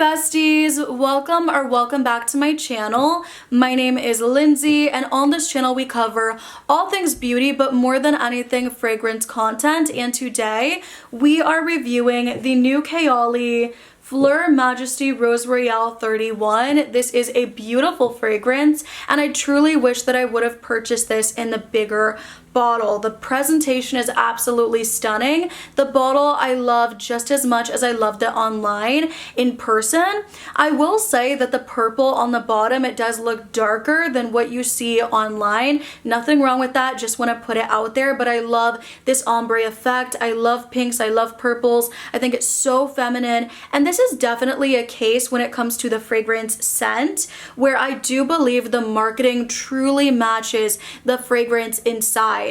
besties, welcome back to my channel. My name is Lindsay, and on this channel we cover all things beauty, but more than anything fragrance content. And today we are reviewing the new Kayali Fleur Majesty Rose Royale 31. This is a beautiful fragrance, and I truly wish that I would have purchased this in the bigger bottle. The presentation is absolutely stunning. The bottle I love just as much as I loved it online in person. I will say that the purple on the bottom, it does look darker than what you see online. Nothing wrong with that, just want to put it out there, but I love this ombre effect. I love pinks, I love purples. I think it's so feminine, and this is definitely a case when it comes to the fragrance scent where I do believe the marketing truly matches the fragrance inside.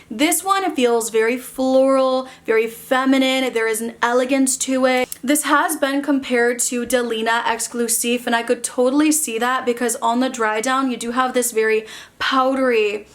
This one feels very floral, very feminine. There is an elegance to it. This has been compared to Delina Exclusive, and I could totally see that because on the dry down you do have this very powdery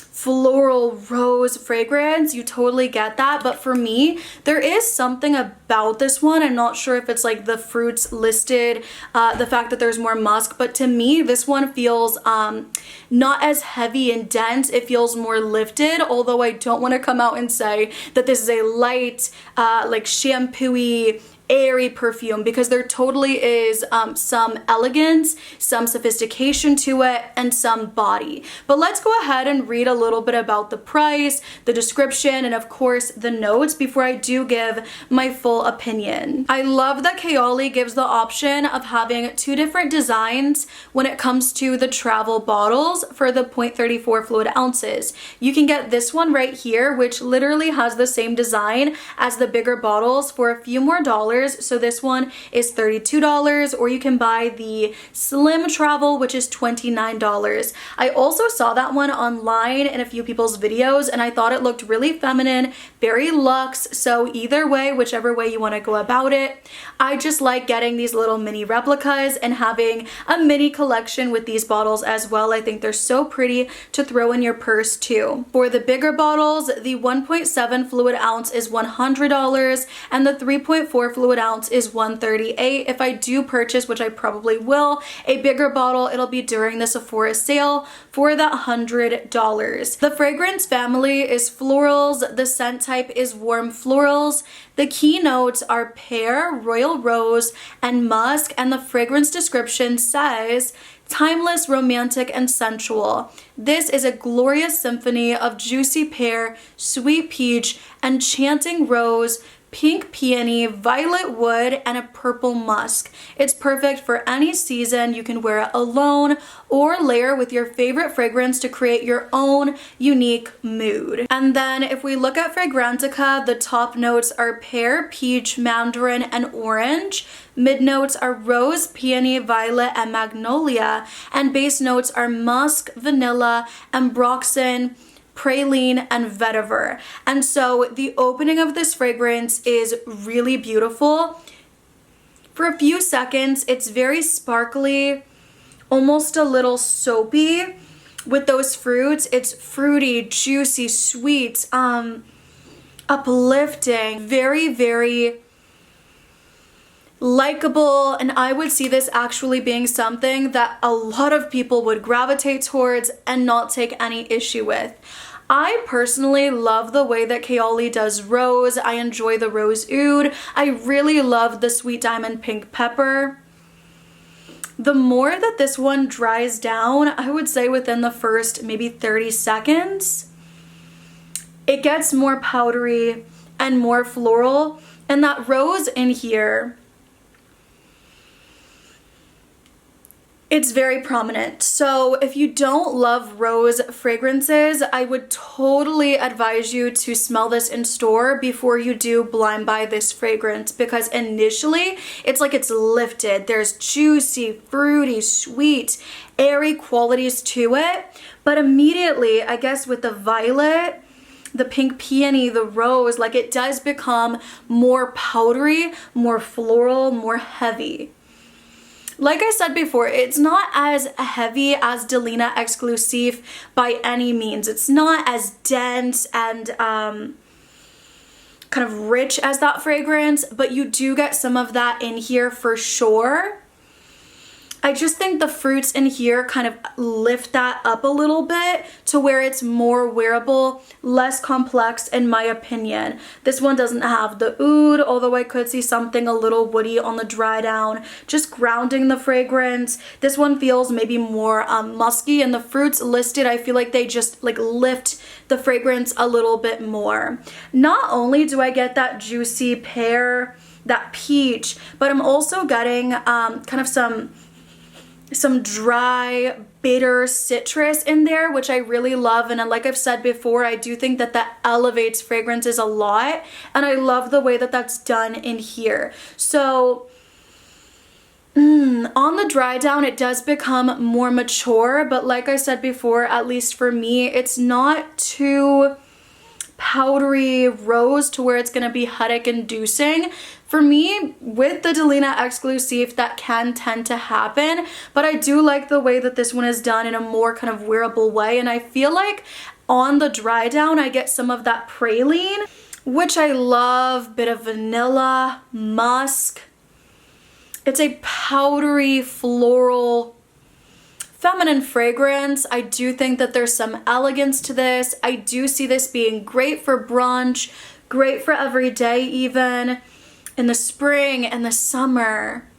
floral rose fragrance. You totally get that, but for me there is something about this one. I'm not sure if it's like the fruits listed, the fact that there's more musk, but to me this one feels not as heavy and dense. It feels more lifted, although I don't want to come out and say that this is a light like shampoo-y airy perfume, because there totally is some elegance, some sophistication to it, and some body. But let's go ahead and read a little bit about the price, the description, and of course the notes before I do give my full opinion. I love that Kayali gives the option of having two different designs when it comes to the travel bottles for the 0.34 fluid ounces. You can get this one right here, which literally has the same design as the bigger bottles for a few more dollars. So this one is $32, or you can buy the slim travel, which is $29. I also saw that one online in a few people's videos, and I thought it looked really feminine, very luxe. So either way, whichever way you want to go about it, I just like getting these little mini replicas and having a mini collection with these bottles as well. I think they're so pretty to throw in your purse too. For the bigger bottles, the 1.7 fluid ounce is $100, and the 3.4 fluid ounce is $138. If I do purchase, which I probably will, a bigger bottle, it'll be during the Sephora sale for that $100. The fragrance family is florals. The scent type is warm florals. The key notes are pear, royal rose, and musk, and the fragrance description says timeless, romantic, and sensual. This is a glorious symphony of juicy pear, sweet peach, enchanting rose, pink peony, violet wood, and a purple musk. It's perfect for any season. You can wear it alone or layer with your favorite fragrance to create your own unique mood. And then if we look at Fragrantica, the top notes are pear, peach, mandarin, and orange. Mid notes are rose, peony, violet, and magnolia. And base notes are musk, vanilla, ambroxan, praline, and vetiver. And so the opening of this fragrance is really beautiful. For a few seconds, it's very sparkly, almost a little soapy with those fruits. It's fruity, juicy, sweet, uplifting, very, very likable, and I would see this actually being something that a lot of people would gravitate towards and not take any issue with. I personally love the way that Kayali does rose. I enjoy the rose oud. I really love the sweet diamond pink pepper. The more that this one dries down, I would say within the first maybe 30 seconds, it gets more powdery and more floral, and that rose in here, it's very prominent. So if you don't love rose fragrances, I would totally advise you to smell this in store before you do blind buy this fragrance, because initially it's like it's lifted. There's juicy, fruity, sweet, airy qualities to it. But immediately, I guess with the violet, the pink peony, the rose, like it does become more powdery, more floral, more heavy. Like I said before, it's not as heavy as Delina Exclusive by any means. It's not as dense and kind of rich as that fragrance, but you do get some of that in here for sure. I just think the fruits in here kind of lift that up a little bit to where it's more wearable, less complex in my opinion. This one doesn't have the oud, although I could see something a little woody on the dry down, just grounding the fragrance. This one feels maybe more musky, and the fruits listed, I feel like they just like lift the fragrance a little bit more. Not only do I get that juicy pear, that peach, but I'm also getting kind of some dry, bitter citrus in there, which I really love. And like I've said before, I do think that that elevates fragrances a lot. And I love the way that that's done in here. So on the dry down, it does become more mature. But like I said before, at least for me, it's not too powdery rose to where it's going to be headache inducing. For me, with the Delina Exclusive, that can tend to happen, but I do like the way that this one is done in a more kind of wearable way, and I feel like on the dry down, I get some of that praline, which I love, bit of vanilla, musk. It's a powdery, floral, feminine fragrance. I do think that there's some elegance to this. I do see this being great for brunch, great for every day even, in the spring and the summer.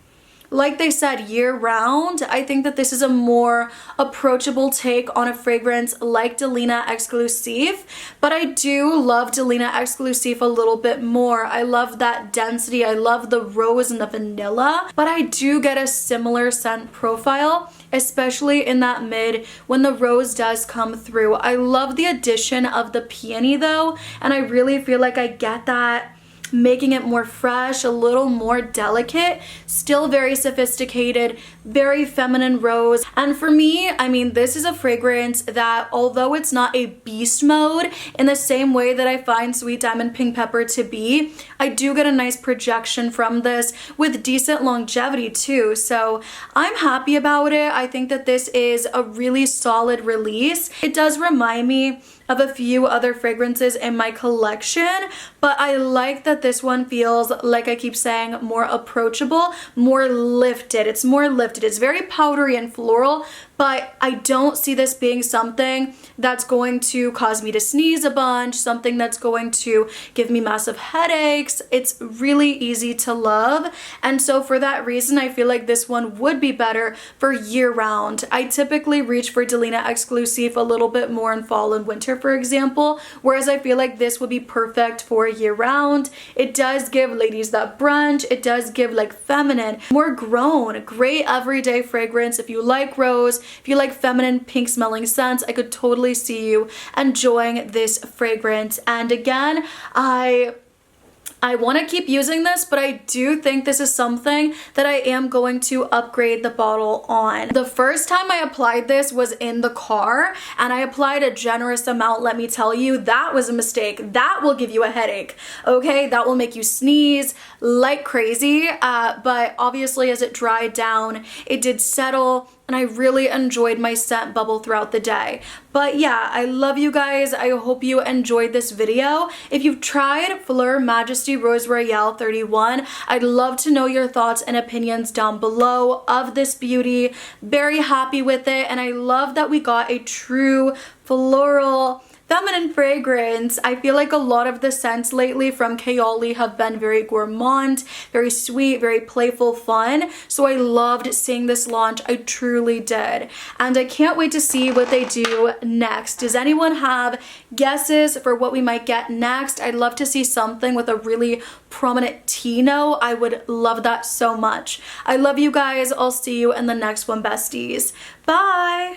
Like they said, year round, I think that this is a more approachable take on a fragrance like Delina Exclusive, but I do love Delina Exclusive a little bit more. I love that density, I love the rose and the vanilla, but I do get a similar scent profile, especially in that mid when the rose does come through. I love the addition of the peony though, and I really feel like I get that, making it more fresh, a little more delicate, still very sophisticated, very feminine rose. And for me, I mean, this is a fragrance that, although it's not a beast mode in the same way that I find Sweet Diamond Pink Pepper to be, I do get a nice projection from this with decent longevity too. So I'm happy about it. I think that this is a really solid release. It does remind me of a few other fragrances in my collection, but I like that this one feels, like I keep saying, more approachable, more lifted. It's more lifted. It's very powdery and floral, but I don't see this being something that's going to cause me to sneeze a bunch, something that's going to give me massive headaches. It's really easy to love, and so for that reason, I feel like this one would be better for year round. I typically reach for Delina Exclusive a little bit more in fall and winter, for example, whereas I feel like this would be perfect for year round. It does give ladies that brunch, it does give like feminine, more grown, great everyday fragrance. If you like rose, if you like feminine pink smelling scents, I could totally see you enjoying this fragrance. And again, I want to keep using this, but I do think this is something that I am going to upgrade the bottle on. The first time I applied this was in the car, and I applied a generous amount. Let me tell you, that was a mistake. That will give you a headache, okay? That will make you sneeze like crazy, but obviously as it dried down, it did settle, and I really enjoyed my scent bubble throughout the day. But yeah, I love you guys. I hope you enjoyed this video. If you've tried Fleur Majesty Rose Royale 31, I'd love to know your thoughts and opinions down below of this beauty. Very happy with it, and I love that we got a true floral feminine fragrance. I feel like a lot of the scents lately from Kayali have been very gourmand, very sweet, very playful, fun. So I loved seeing this launch. I truly did. And I can't wait to see what they do next. Does anyone have guesses for what we might get next? I'd love to see something with a really prominent tea note. I would love that so much. I love you guys. I'll see you in the next one, besties. Bye!